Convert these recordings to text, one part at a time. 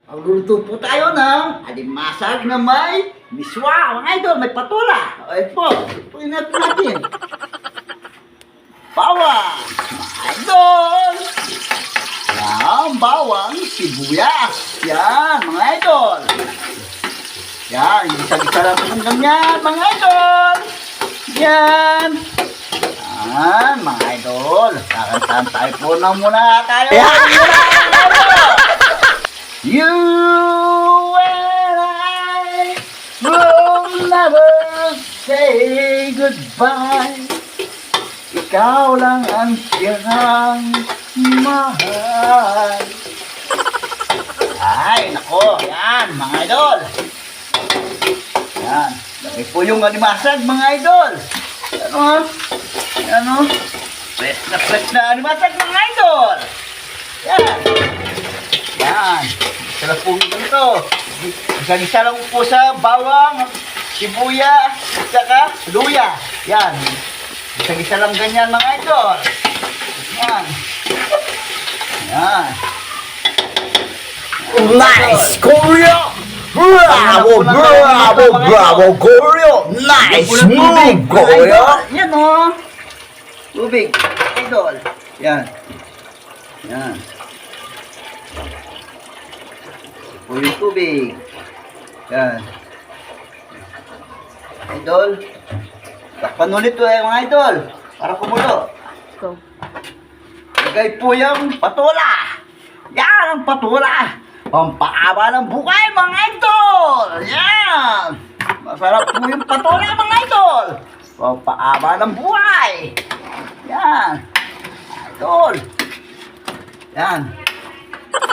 Magluluto po tayo ng alimasag na may miswa. Mga idol, may patola. Ay po, tutuin natin. Bawang, mga idol. Yan, bawang, sibuyas. Yan, mga idol. Yan, isa-isa lang po ng ganyan, mga idol. Yan. Yan, mga idol. Kakantahan tayo po na muna tayo. You and I will never say goodbye. Ikaw lang ang siyang mahal. Ay, nako, yan, mga idol. Yan, lagay po yung alimasag, mga idol. Ano, ano, fresh na alimasag, mga idol. Yan. Yan. Sarap po ito. Isa-isa lang po sa bawang, sibuya, saka luya. Yan. Isa-isa lang ganyan, mga idol. Yan. Yan. Nice, Koryo! Bravo, bravo, bravo, Koryo! Nice move, Koryo! Yan o. Tubig. Idol. Yan. Yan. O yung tubig. Yan. Idol. Takpan ulit to mga idol. Para kumulo. Go. Lagay po yung patola. Yan ang patola. Pampaaba ng buhay, mga idol. Yan. Masarap po yung patola, mga idol. Pampaaba ng buhay. Yan. Idol. Yan.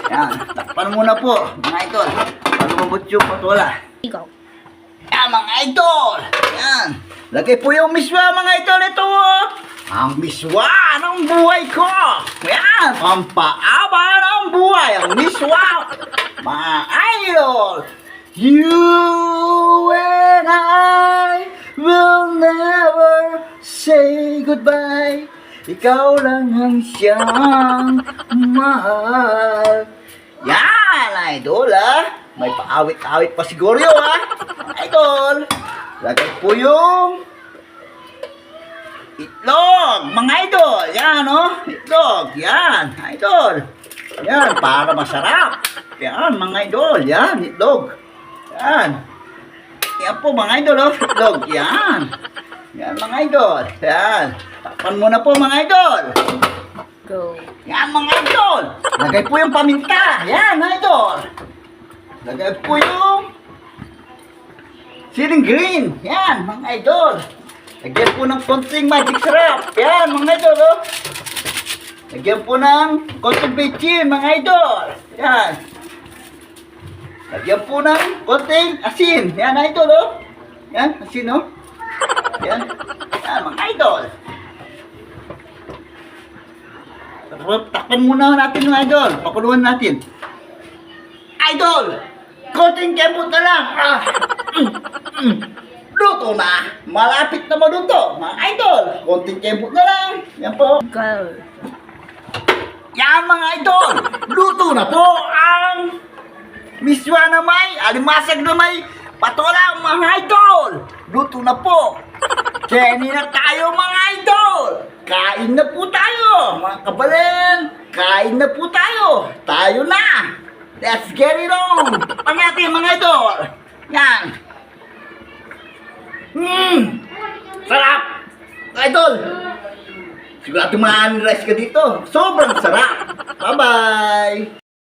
Yan. Takpan muna po, mga idol. Para mabot yung patola. Go. Yan, mga idol. Yan. Lagay po yung miswa, mga idol. Ito, ang miswa ng buhay ko. Yan. Pampaaba ng buhay. Ang miswa. Mga idol. You and I will never say goodbye. Ikaw lang ang siyang mahal. Yan, idol, ha? May paawit-awit pa siguro yun, ha? Idol, lagay po yung itlog, mga idol. Yan, oh, itlog. Yan, idol. Yan, para masarap. Yan, mga idol. Yan, itlog. Yan. Yan po, mga idol, oh, itlog. Yan. Yan, mga idol. Yan. Takpan muna po, mga idol. Go. Yan, mga idol. Lagay po yung paminta. Yan, idol. Lagay po yung siling green. Yan, mga idol. Lagyan po ng konting magic syrup. Yan, mga idol, oh. Lagyan po ng konting bechin, mga idol. Yan. Lagyan po ng konting asin. Yan, idol, oh. Yan, asin, oh. Yan. Yan, mga idol. Takpan muna natin, mga idol. Pakuluan natin. Idol! Konting kembot na lang. Luto na. Malapit na maluto. Mga idol. Konting kembot na lang. Yan po. Go. Yan, mga idol. Luto na po ang miswa na may alimasag na may patola, mga idol. Luto na po. Kenny na tayo, mga idol. Kain na po tayo, mga kabalen. Kain na po tayo. Tayo na. Let's get it on. Pag natin, mga idol. Yan. Sarap. Idol. Sigurado ma-analyze ka dito. Sobrang sarap. Bye-bye.